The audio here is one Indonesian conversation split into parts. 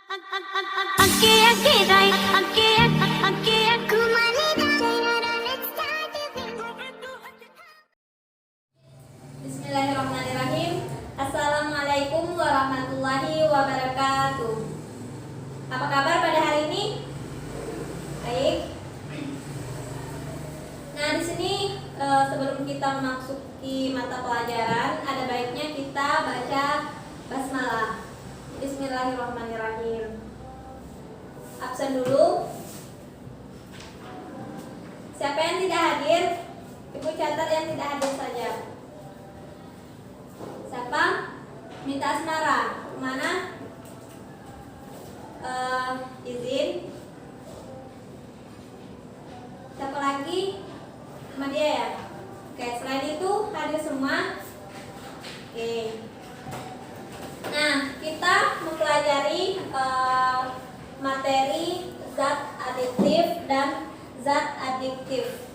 Bismillahirrahmanirrahim. Assalamualaikum warahmatullahi wabarakatuh. Apa kabar pada hari ini? Baik. Nah, di sini sebelum kita memasuki mata pelajaran, ada baiknya kita baca basmalah. Bismillahirrahmanirrahim. Absen dulu. Siapa yang tidak hadir? Ibu catat yang tidak hadir saja. Siapa? Minta asmara. Kemana? Izin. Siapa lagi? Sama dia ya? Oke, selain itu hadir semua. Oke. Nah, kita mempelajari materi zat adiktif dan zat adiktif.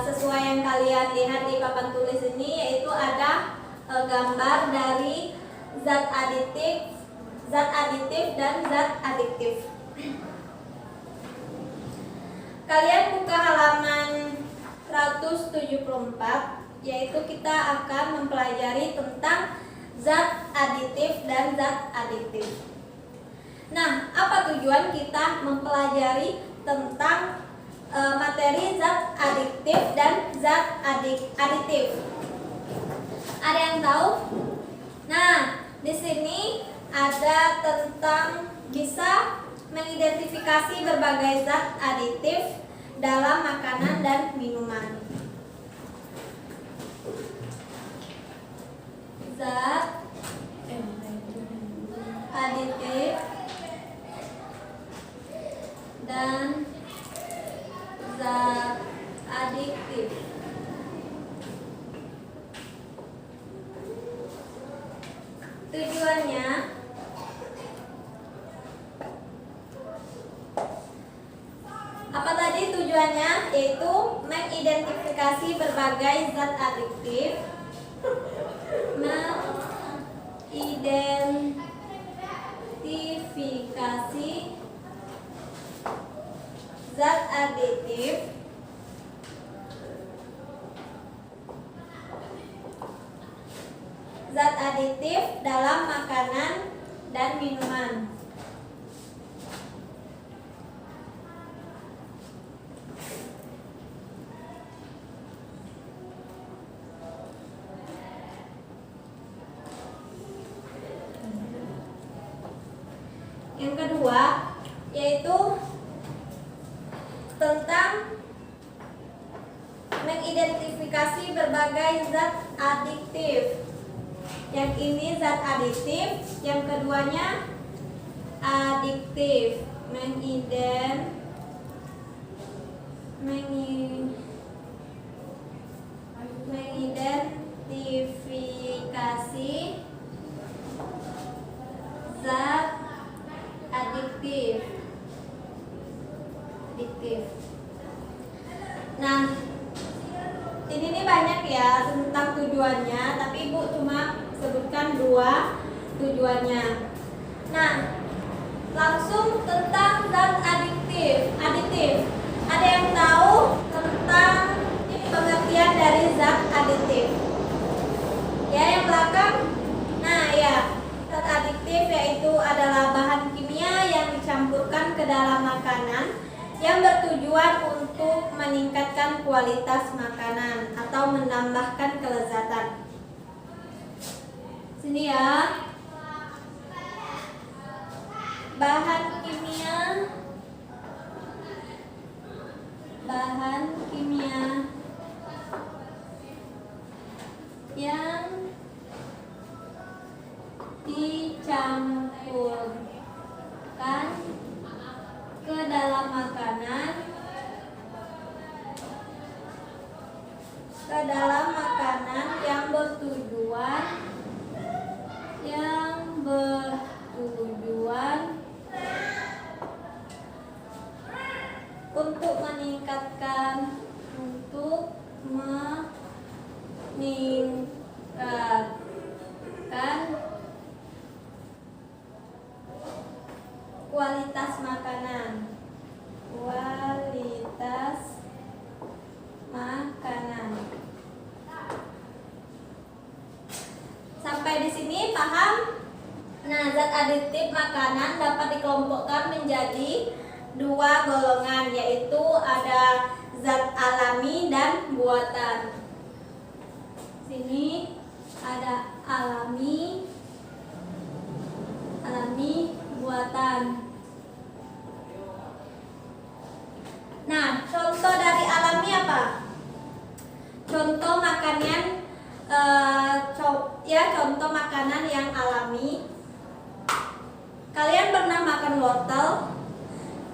Sesuai yang kalian lihat di papan tulis ini, yaitu ada gambar dari zat aditif dan zat adiktif. Kalian buka halaman 174, yaitu kita akan mempelajari tentang zat aditif dan zat adiktif. Nah, apa tujuan kita mempelajari tentang materi zat adiktif dan zat aditif? Ada yang tahu? Nah, di sini ada tentang bisa mengidentifikasi berbagai zat aditif dalam makanan dan minuman. Zat aditif dan zat adiktif. Tujuannya apa tadi tujuannya? Yaitu mengidentifikasi berbagai zat adiktif, mengidentifikasi zat aditif dalam makanan dan minuman. Yang kedua yaitu tentang mengidentifikasi berbagai zat adiktif. Yang ini zat aditif, yang keduanya adiktif. Mengidentifikasi zat adiktif. Nah, ini nih banyak ya tentang tujuannya, tapi Ibu cuma sebutkan 2 tujuannya. Nah, langsung tentang zat adiktif. Ada yang tahu tentang pengertian dari zat adiktif? Ya, yang belakang. Nah, ya. Zat adiktif yaitu adalah bahan kimia yang dicampurkan ke dalam makanan yang bertujuan untuk meningkatkan kualitas makanan atau menambahkan kelezatan. Sini ya. Bahan kimia yang dicampurkan ke dalam makanan yang bertujuan untuk meningkatkan kualitas makanan. Kualitas makanan. Sampai di sini paham? Nah, zat aditif makanan dapat dikelompokkan menjadi dua golongan, yaitu ada zat alami dan buatan. Sini ada alami, buatan. Nah, contoh dari alami apa? Contoh makanan, contoh makanan yang alami. Kalian pernah makan wortel?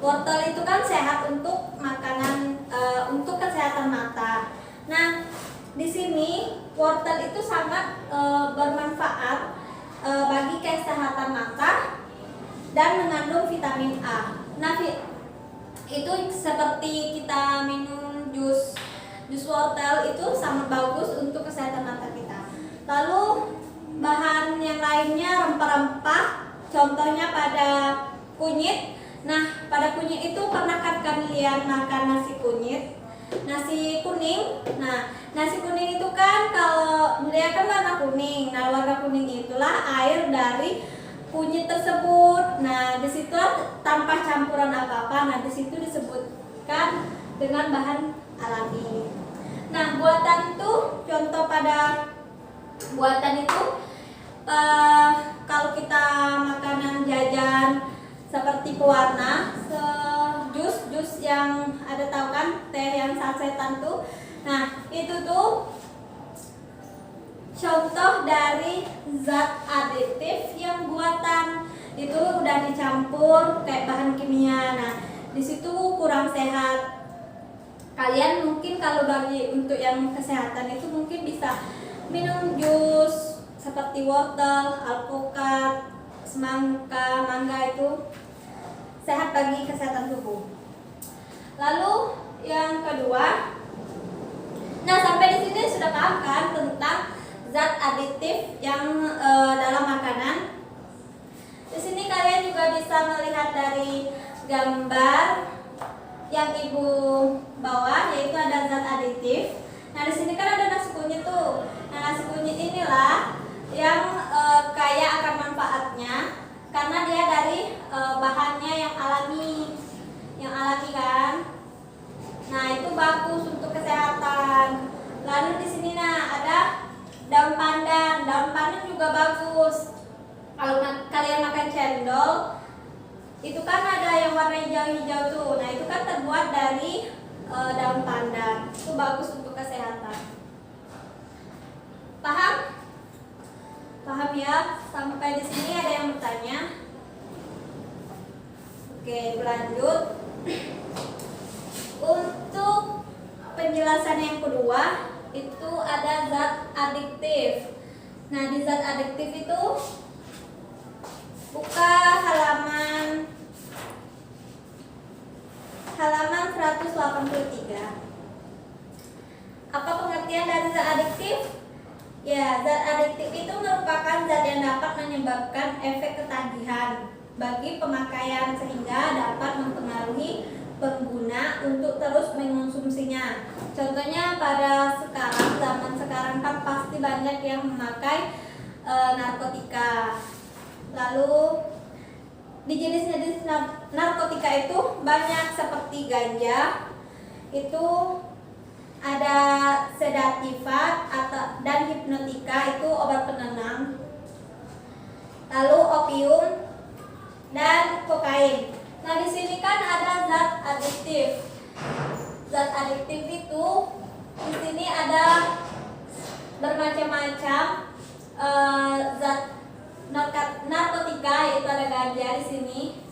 Wortel itu kan sehat untuk makanan, untuk kesehatan mata. Nah, di sini wortel itu sangat bermanfaat bagi kesehatan mata dan mengandung vitamin A. Nah, itu seperti kita minum jus wortel itu sangat bagus untuk kesehatan mata kita. Lalu bahan yang lainnya rempah-rempah, contohnya pada kunyit. Nah, pada kunyit itu pernah kan kalian makan nasi kunyit? Nasi kuning. Nah, nasi kuning itu kan kalau dia kan warna kuning. Nah, warna kuning itulah air dari kunyit tersebut. Nah, disitulah tanpa campuran apa-apa. Nah, disitu disebutkan dengan bahan alami. Nah, buatan itu, contoh pada buatan itu kalau kita makanan jajan seperti pewarna, jus yang ada, tahu kan, teh yang sasetan tuh. Nah, itu tuh contoh dari zat aditif yang buatan. Itu udah dicampur kayak bahan kimia. Nah, disitu kurang sehat. Kalian mungkin kalau bagi untuk yang kesehatan itu mungkin bisa minum jus seperti wortel, alpukat, semangka, mangga, itu sehat bagi kesehatan tubuh. Lalu yang kedua, nah sampai di sini sudah paham kan tentang zat aditif yang dalam makanan. Di sini kalian juga bisa melihat dari gambar yang ibu bawa, yaitu ada zat aditif. Nah, di sini kan ada nasi kunyit tuh. Nah, nasi kunyit inilah yang kaya akan manfaatnya karena dia dari bahannya yang alami kan. Nah, itu bagus untuk kesehatan. Lalu di sini ada daun pandan. Daun pandan juga bagus. Kalau kalian makan cendol, itu kan ada yang warna hijau-hijau tuh. Nah, itu kan terbuat dari daun pandan. Itu bagus untuk kesehatan. Paham? Paham ya? Sampai di sini ada yang bertanya? Oke, berlanjut. Untuk penjelasan yang kedua, itu ada zat adiktif. Nah, di zat adiktif itu buka halaman 183. Apa pengertian dari zat adiktif? Ya, zat adiktif itu merupakan zat yang dapat menyebabkan efek ketagihan bagi pemakaian sehingga dapat mempengaruhi pengguna untuk terus mengonsumsinya. Contohnya pada zaman sekarang kan pasti banyak yang memakai narkotika. Lalu di jenis-jenis narkotika itu banyak seperti ganja, itu ada sedativa dan hipnotika, itu obat penenang. Lalu opium dan kokain. Nah, di sini kan ada zat adiktif. Zat adiktif itu di sini ada bermacam-macam zat narkotika, yaitu ada ganja di sini.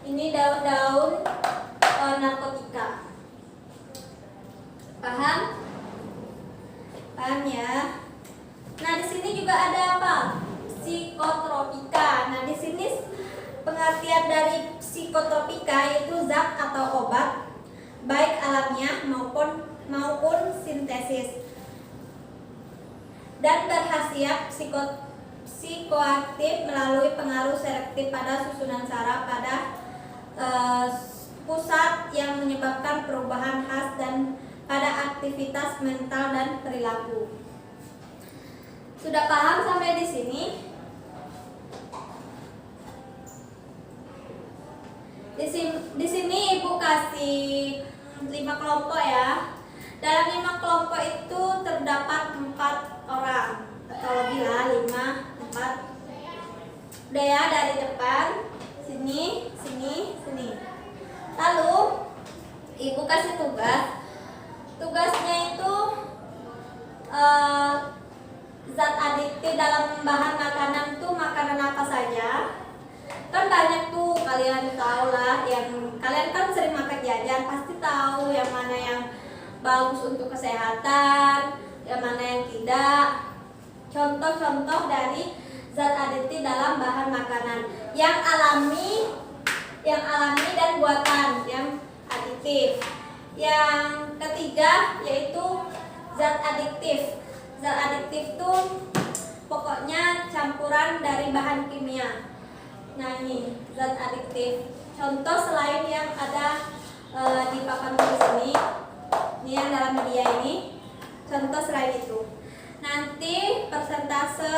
Ini daun-daun narkotika. Paham? Paham ya? Nah, di sini juga ada apa? Psikotropika. Nah, di sini pengertian dari psikotropika yaitu zat atau obat baik alamiah maupun sintesis dan berkhasiat psikoaktif melalui pengaruh selektif pada susunan saraf pada aktivitas mental dan perilaku. Sudah paham sampai di sini? Di sini Ibu kasih 5 kelompok ya. Dalam 5 kelompok itu terdapat 4 orang atau lebih lah, 5, 4. Udah ya, dari depan sini, sini, sini. Lalu Ibu kasih tugas. Tugasnya itu zat adiktif dalam bahan makanan tuh makanan apa saja. Kan banyak tuh, kalian tahu lah, yang kalian kan sering makan jajan, pasti tahu yang mana yang bagus untuk kesehatan, yang mana yang tidak. Contoh-contoh dari zat adiktif dalam bahan makanan yang alami dan buatan yang adiktif. Yang ketiga yaitu zat adiktif. Zat adiktif itu pokoknya campuran dari bahan kimia. Nah, ini zat adiktif. Contoh selain yang ada di papan tulis ini yang dalam media ini, contoh selain itu. Nanti persentase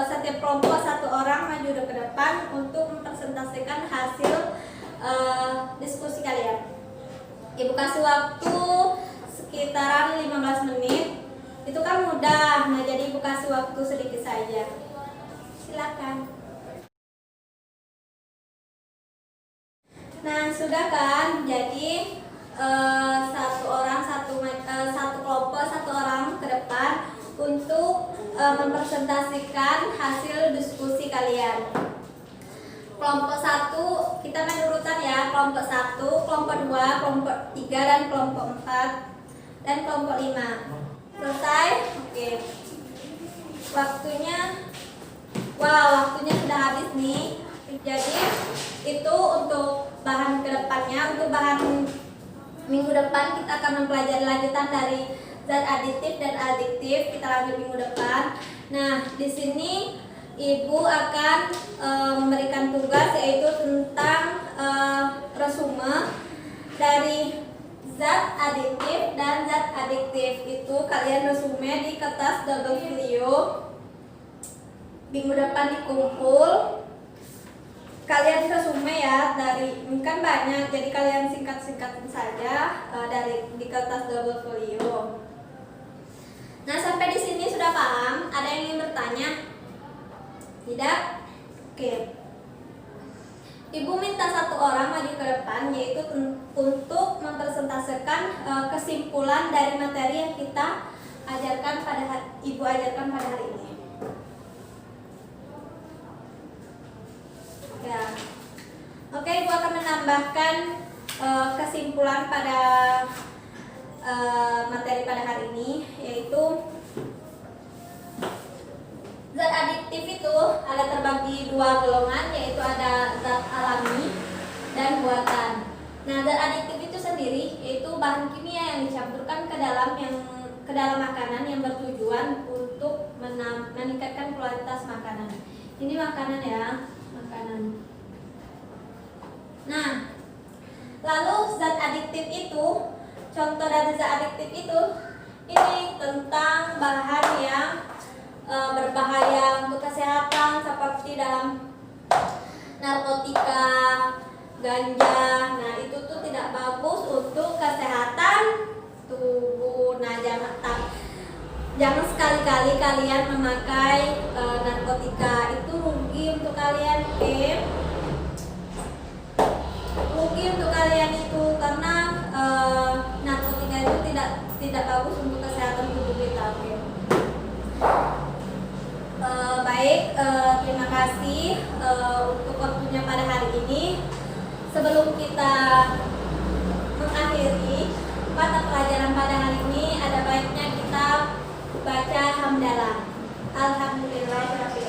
setiap kelompok 1 orang maju ke depan untuk mempresentasikan hasil diskusi kalian. Ibu kasih waktu sekitaran 15 menit. Itu kan mudah. Nah, jadi Ibu kasih waktu sedikit saja. Silakan. Nah, sudah kan? Jadi satu kelompok 1 orang ke depan untuk mempresentasikan hasil diskusi kalian. Kelompok 1 kita main urutan ya. Kelompok 1, kelompok 2, kelompok 3 dan kelompok 4 dan kelompok 5. Selesai? Oke. Waktunya sudah habis nih. Jadi itu untuk bahan kedepannya. Untuk bahan minggu depan kita akan mempelajari lanjutan dari zat aditif dan adiktif. Kita lanjut minggu depan. Nah, di sini Ibu akan memberikan tugas yaitu tentang resume dari zat aditif dan zat adiktif. Itu kalian resume di kertas double folio. Minggu depan dikumpul. Kalian resume ya, dari ini kan banyak, jadi kalian singkat-singkatin saja di kertas double folio. Nah, sampai di sini sudah paham? Ada yang ingin bertanya? Tidak? Oke. Ibu minta 1 orang maju ke depan, yaitu untuk mempresentasikan kesimpulan dari materi yang kita ajarkan Ibu ajarkan pada hari ini. Ya. Oke, Ibu akan menambahkan kesimpulan pada materi pada hari ini, yaitu zat adiktif itu ada terbagi 2 golongan, yaitu ada zat alami dan buatan. Nah, zat adiktif itu sendiri yaitu bahan kimia yang dicampurkan ke dalam makanan yang bertujuan untuk meningkatkan kualitas makanan. Ini makanan ya, makanan. Nah, lalu zat adiktif itu, contoh dari zat adiktif itu, ini tentang bahan yang berbahaya untuk kesehatan seperti dalam narkotika, ganja. Nah, itu tuh tidak bagus untuk kesehatan tubuh. Nah, jangan sekali-kali kalian memakai narkotika. Itu rugi untuk kalian, oke? Rugi untuk kalian itu karena narkotika itu tidak bagus untuk kesehatan tubuh kita, oke? Baik, terima kasih untuk waktunya pada hari ini. Sebelum kita mengakhiri mata pelajaran pada hari ini, ada baiknya kita baca hamdalah. Alhamdulillah.